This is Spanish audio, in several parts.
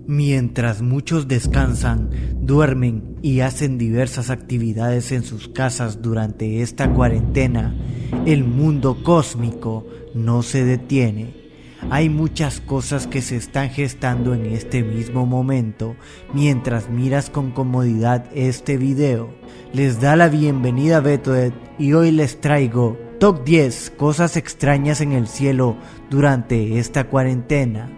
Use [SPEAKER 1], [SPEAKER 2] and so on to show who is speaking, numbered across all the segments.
[SPEAKER 1] Mientras muchos descansan, duermen y hacen diversas actividades en sus casas durante esta cuarentena, el mundo cósmico no se detiene. Hay muchas cosas que se están gestando en este mismo momento mientras miras con comodidad este video. Les da la bienvenida Betoed y hoy les traigo Top 10 cosas extrañas en el cielo durante esta cuarentena.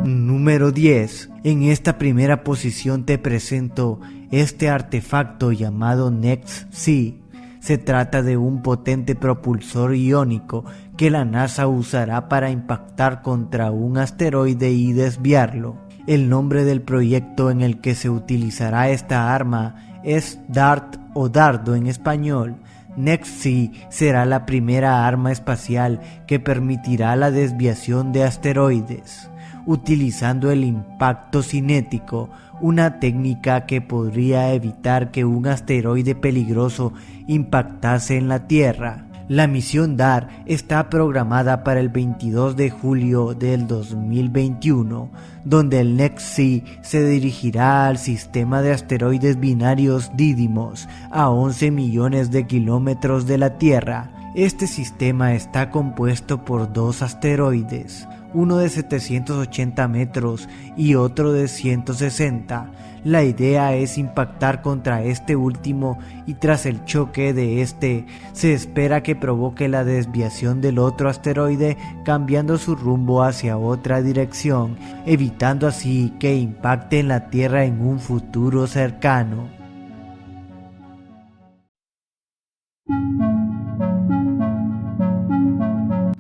[SPEAKER 1] Número 10. En esta primera posición te presento este artefacto llamado Next-C. Se trata de un potente propulsor iónico que la NASA usará para impactar contra un asteroide y desviarlo. El nombre del proyecto en el que se utilizará esta arma es DART o dardo en español. Next-C será la primera arma espacial que permitirá la desviación de asteroides, utilizando el impacto cinético, una técnica que podría evitar que un asteroide peligroso impactase en la Tierra. La misión DART está programada para el 22 de julio del 2021, donde el Next-C se dirigirá al sistema de asteroides binarios Didymos a 11 millones de kilómetros de la Tierra. Este sistema está compuesto por dos asteroides, uno de 780 metros y otro de 160. La idea es impactar contra este último y tras el choque de este, se espera que provoque la desviación del otro asteroide cambiando su rumbo hacia otra dirección, evitando así que impacte en la Tierra en un futuro cercano.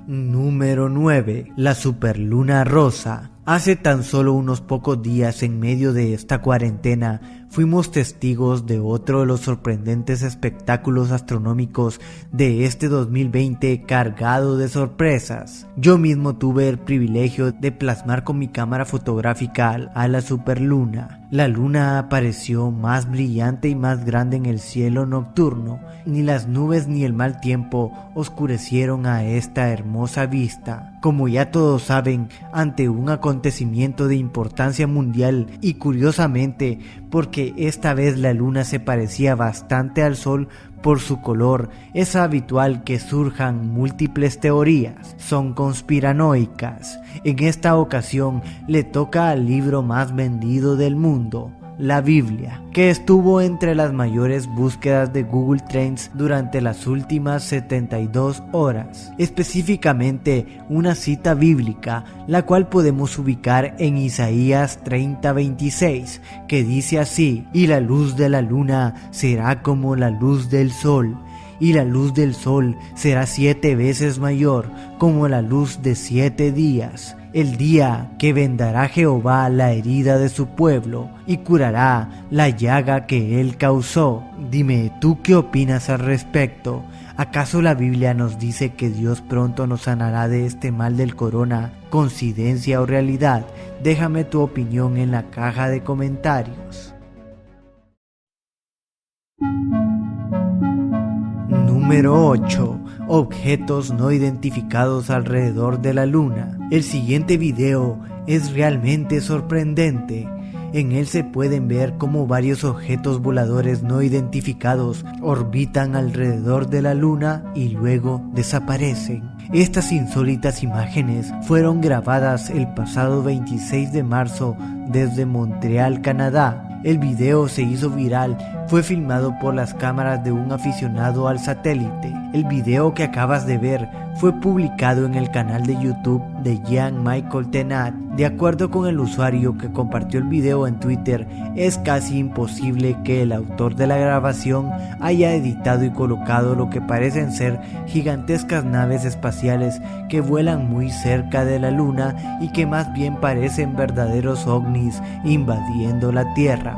[SPEAKER 1] Número 9. La superluna rosa. Hace tan solo unos pocos días, en medio de esta cuarentena, fuimos testigos de otro de los sorprendentes espectáculos astronómicos de este 2020 cargado de sorpresas. Yo mismo tuve el privilegio de plasmar con mi cámara fotográfica a la superluna. La luna apareció más brillante y más grande en el cielo nocturno. Ni las nubes ni el mal tiempo oscurecieron a esta hermosa vista. Como ya todos saben, ante un acontecimiento de importancia mundial y curiosamente porque esta vez la luna se parecía bastante al sol por su color, es habitual que surjan múltiples teorías, son conspiranoicas. En esta ocasión le toca al libro más vendido del mundo, la Biblia, que estuvo entre las mayores búsquedas de Google Trends durante las últimas 72 horas. Específicamente una cita bíblica, la cual podemos ubicar en Isaías 30:26, que dice así: y la luz de la luna será como la luz del sol, y la luz del sol será 7 veces mayor, como la luz de 7 días. El día que vendará Jehová la herida de su pueblo y curará la llaga que él causó. Dime, ¿tú qué opinas al respecto? ¿Acaso la Biblia nos dice que Dios pronto nos sanará de este mal del corona? ¿Coincidencia o realidad? Déjame tu opinión en la caja de comentarios. Número 8. Objetos no identificados alrededor de la luna. El siguiente video es realmente sorprendente. En él se pueden ver cómo varios objetos voladores no identificados orbitan alrededor de la luna y luego desaparecen. Estas insólitas imágenes fueron grabadas el pasado 26 de marzo desde Montreal, Canadá. El video se hizo viral, fue filmado por las cámaras de un aficionado al satélite. El video que acabas de ver fue publicado en el canal de YouTube de Jean-Michel Tenat. De acuerdo con el usuario que compartió el video en Twitter, es casi imposible que el autor de la grabación haya editado y colocado lo que parecen ser gigantescas naves espaciales que vuelan muy cerca de la luna y que más bien parecen verdaderos ovnis invadiendo la Tierra.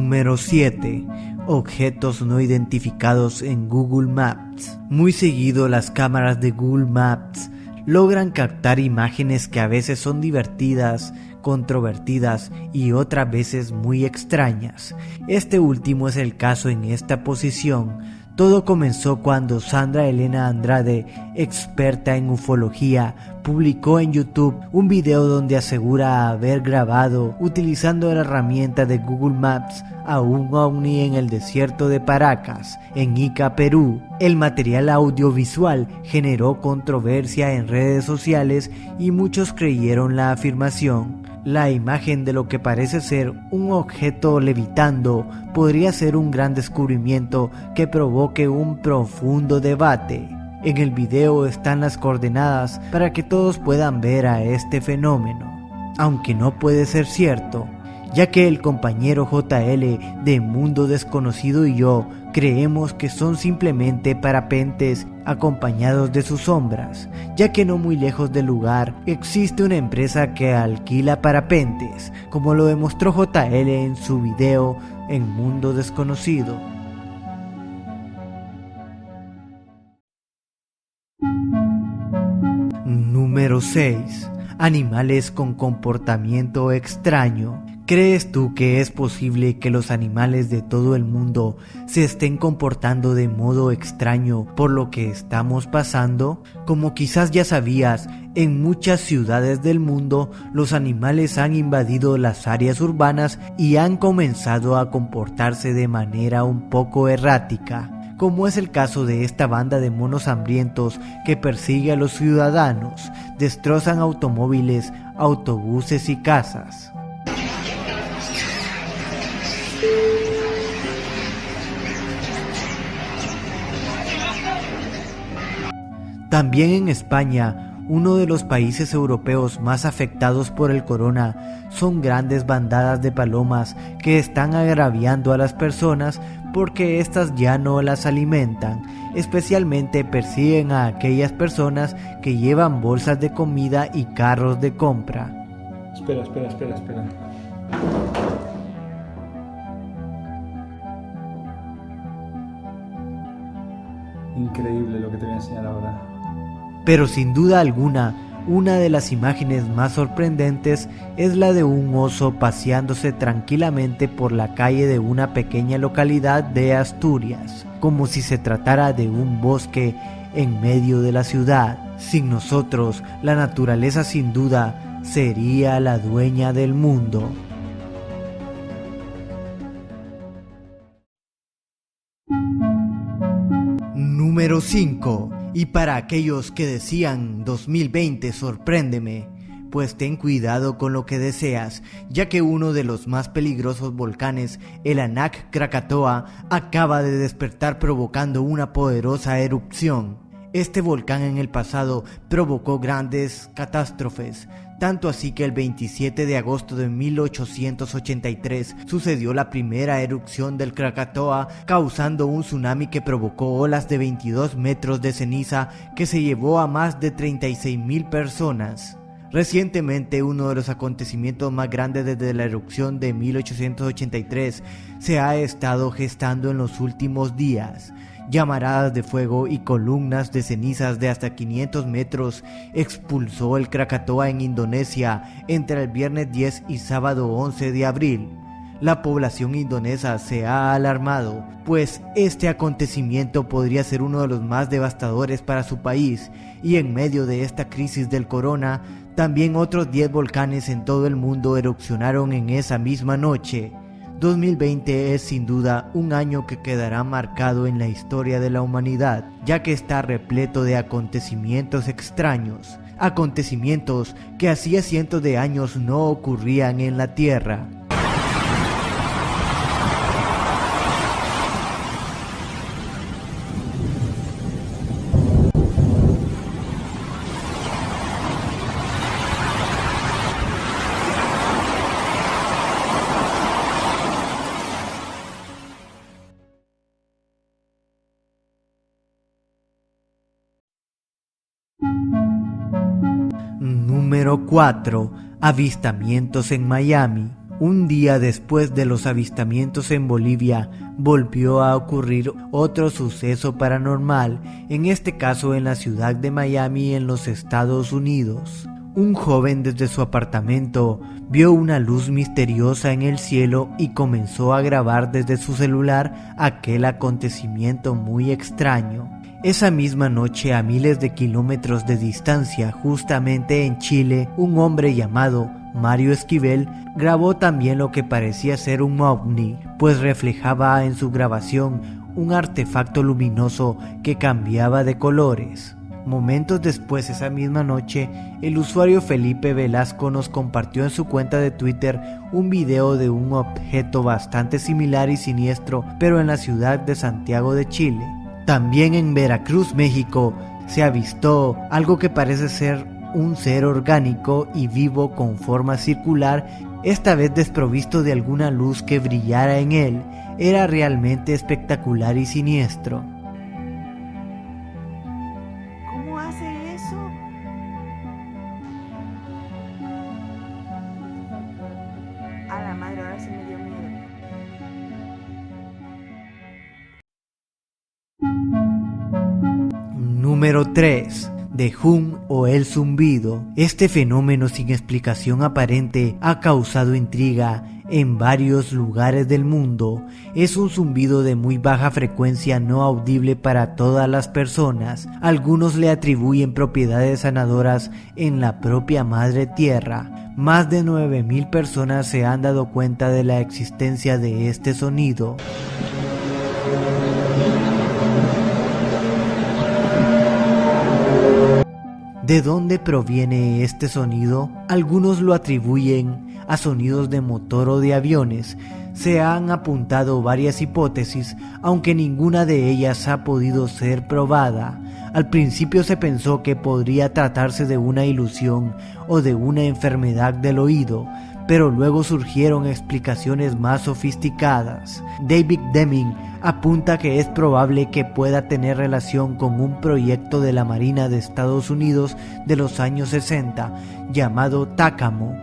[SPEAKER 1] Número 7. Objetos no identificados en Google Maps. Muy seguido las cámaras de Google Maps logran captar imágenes que a veces son divertidas, controvertidas y otras veces muy extrañas. Este último es el caso en esta posición. Todo comenzó cuando Sandra Elena Andrade, experta en ufología, publicó en YouTube un video donde asegura haber grabado, utilizando la herramienta de Google Maps, a un ovni en el desierto de Paracas, en Ica, Perú. El material audiovisual generó controversia en redes sociales y muchos creyeron la afirmación. La imagen de lo que parece ser un objeto levitando podría ser un gran descubrimiento que provoque un profundo debate. En el video están las coordenadas para que todos puedan ver a este fenómeno, aunque no puede ser cierto, ya que el compañero JL de Mundo Desconocido y yo creemos que son simplemente parapentes acompañados de sus sombras, ya que no muy lejos del lugar existe una empresa que alquila parapentes, como lo demostró JL en su video en Mundo Desconocido. Número 6. Animales con comportamiento extraño. ¿Crees tú que es posible que los animales de todo el mundo se estén comportando de modo extraño por lo que estamos pasando? Como quizás ya sabías, en muchas ciudades del mundo los animales han invadido las áreas urbanas y han comenzado a comportarse de manera un poco errática, como es el caso de esta banda de monos hambrientos que persigue a los ciudadanos, destrozan automóviles, autobuses y casas. También en España, uno de los países europeos más afectados por el corona, son grandes bandadas de palomas que están agraviando a las personas porque éstas ya no las alimentan. Especialmente persiguen a aquellas personas que llevan bolsas de comida y carros de compra.
[SPEAKER 2] Espera. Increíble lo que te voy a enseñar ahora.
[SPEAKER 1] Pero sin duda alguna, una de las imágenes más sorprendentes es la de un oso paseándose tranquilamente por la calle de una pequeña localidad de Asturias, como si se tratara de un bosque en medio de la ciudad. Sin nosotros, la naturaleza sin duda sería la dueña del mundo. Número 5. Y para aquellos que decían 2020 sorpréndeme, pues ten cuidado con lo que deseas, ya que uno de los más peligrosos volcanes, el Anak Krakatoa, acaba de despertar provocando una poderosa erupción. Este volcán en el pasado provocó grandes catástrofes, tanto así que el 27 de agosto de 1883 sucedió la primera erupción del Krakatoa, causando un tsunami que provocó olas de 22 metros de ceniza que se llevó a más de 36,000 personas. Recientemente, uno de los acontecimientos más grandes desde la erupción de 1883 se ha estado gestando en los últimos días. Llamaradas de fuego y columnas de cenizas de hasta 500 metros expulsó el Krakatoa en Indonesia entre el viernes 10 y sábado 11 de abril. La población indonesa se ha alarmado, pues este acontecimiento podría ser uno de los más devastadores para su país, y en medio de esta crisis del corona, también otros 10 volcanes en todo el mundo erupcionaron en esa misma noche. 2020 es sin duda un año que quedará marcado en la historia de la humanidad, ya que está repleto de acontecimientos extraños, acontecimientos que hacía cientos de años no ocurrían en la Tierra. Número 4. Avistamientos en Miami. Un día después de los avistamientos en Bolivia, volvió a ocurrir otro suceso paranormal, en este caso en la ciudad de Miami, en los Estados Unidos. Un joven desde su apartamento vio una luz misteriosa en el cielo y comenzó a grabar desde su celular aquel acontecimiento muy extraño. Esa misma noche, a miles de kilómetros de distancia, justamente en Chile, un hombre llamado Mario Esquivel grabó también lo que parecía ser un ovni, pues reflejaba en su grabación un artefacto luminoso que cambiaba de colores. Momentos después, esa misma noche, el usuario Felipe Velasco nos compartió en su cuenta de Twitter un video de un objeto bastante similar y siniestro, pero en la ciudad de Santiago de Chile. También en Veracruz, México, se avistó algo que parece ser un ser orgánico y vivo con forma circular, esta vez desprovisto de alguna luz que brillara en él. Era realmente espectacular y siniestro.
[SPEAKER 3] ¿Cómo hace eso? A la madre, ahora sí me dio miedo.
[SPEAKER 1] Número 3. De hum o el zumbido. Este fenómeno sin explicación aparente ha causado intriga en varios lugares del mundo. Es un zumbido de muy baja frecuencia, no audible para todas las personas. Algunos le atribuyen propiedades sanadoras en la propia madre tierra. Más de 9,000 personas se han dado cuenta de la existencia de este sonido. ¿De dónde proviene este sonido? Algunos lo atribuyen a sonidos de motor o de aviones. Se han apuntado varias hipótesis, aunque ninguna de ellas ha podido ser probada. Al principio se pensó que podría tratarse de una ilusión o de una enfermedad del oído, pero luego surgieron explicaciones más sofisticadas. David Deming apunta que es probable que pueda tener relación con un proyecto de la Marina de Estados Unidos de los años 60 llamado TACAMO,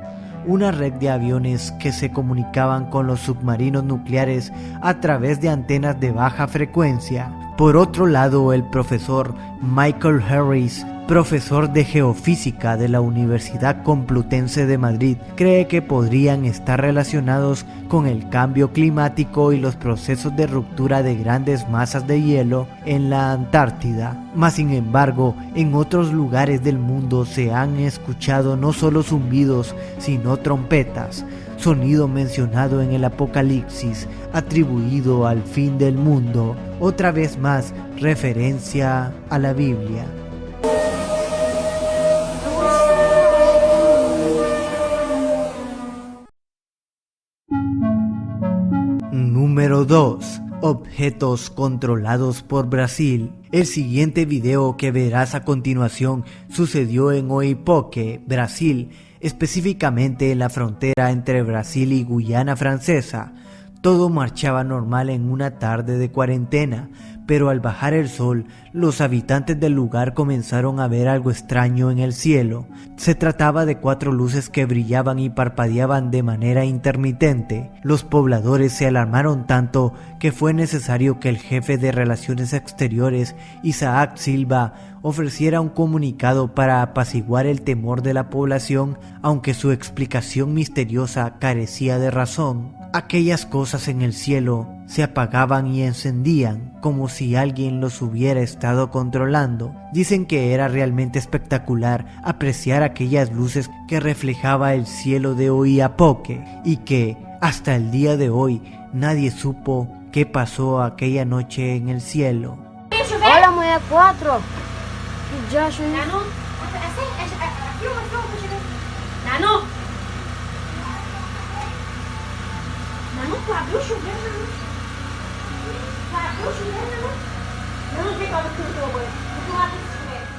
[SPEAKER 1] una red de aviones que se comunicaban con los submarinos nucleares a través de antenas de baja frecuencia. Por otro lado, el profesor Michael Harris, profesor de geofísica de la Universidad Complutense de Madrid, cree que podrían estar relacionados con el cambio climático y los procesos de ruptura de grandes masas de hielo en la Antártida. Mas sin embargo, en otros lugares del mundo se han escuchado no solo zumbidos, sino trompetas, sonido mencionado en el Apocalipsis, atribuido al fin del mundo. Otra vez más, referencia a la Biblia. Número 2. Objetos controlados por Brasil. El siguiente video que verás a continuación sucedió en Oiapoque, Brasil, específicamente en la frontera entre Brasil y Guyana Francesa. Todo marchaba normal en una tarde de cuarentena, pero al bajar el sol, los habitantes del lugar comenzaron a ver algo extraño en el cielo. Se trataba de 4 luces que brillaban y parpadeaban de manera intermitente. Los pobladores se alarmaron tanto que fue necesario que el jefe de Relaciones Exteriores, Isaac Silva, ofreciera un comunicado para apaciguar el temor de la población, aunque su explicación misteriosa carecía de razón. Aquellas cosas en el cielo se apagaban y encendían como si alguien los hubiera estado controlando. Dicen que era realmente espectacular apreciar aquellas luces que reflejaba el cielo de Oiapoque y que hasta el día de hoy nadie supo qué pasó aquella noche en el cielo.
[SPEAKER 4] Olha, mulher, 4. Que já achei.
[SPEAKER 5] Nano, aqui Nano, Nano, tu abriu o chuveiro, Nano. Tu abriu o chuveiro, Nano. Nano, vem cá, eu tô agora. Tu abre o chuveiro.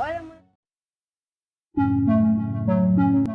[SPEAKER 4] Olha, mulher.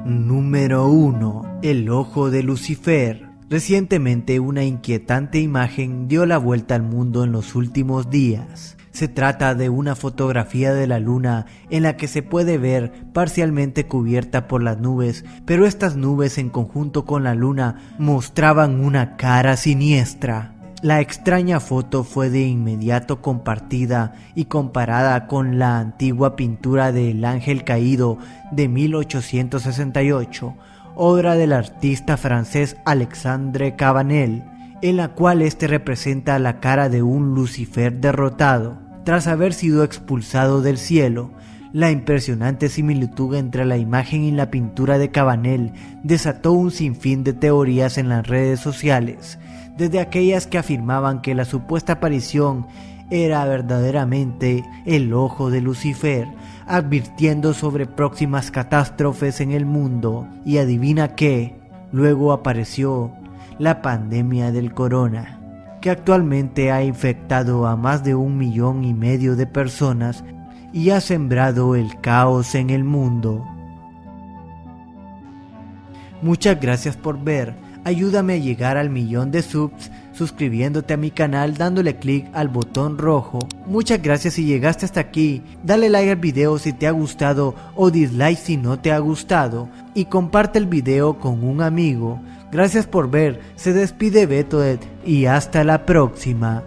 [SPEAKER 1] Número 1. El ojo de Lucifer. Recientemente una inquietante imagen dio la vuelta al mundo en los últimos días. Se trata de una fotografía de la luna en la que se puede ver parcialmente cubierta por las nubes, pero estas nubes en conjunto con la luna mostraban una cara siniestra. La extraña foto fue de inmediato compartida y comparada con la antigua pintura del Ángel Caído de 1868, obra del artista francés Alexandre Cabanel, en la cual este representa la cara de un Lucifer derrotado tras haber sido expulsado del cielo. La impresionante similitud entre la imagen y la pintura de Cabanel desató un sinfín de teorías en las redes sociales, desde aquellas que afirmaban que la supuesta aparición era verdaderamente el ojo de Lucifer, advirtiendo sobre próximas catástrofes en el mundo, y adivina qué, luego apareció la pandemia del corona, que actualmente ha infectado a más de 1,5 millones de personas y ha sembrado el caos en el mundo. Muchas gracias por ver, ayúdame a llegar al 1,000,000 de subs suscribiéndote a mi canal dándole clic al botón rojo. Muchas gracias si llegaste hasta aquí, dale like al video si te ha gustado o dislike si no te ha gustado y comparte el video con un amigo. Gracias por ver, se despide Beto y hasta la próxima.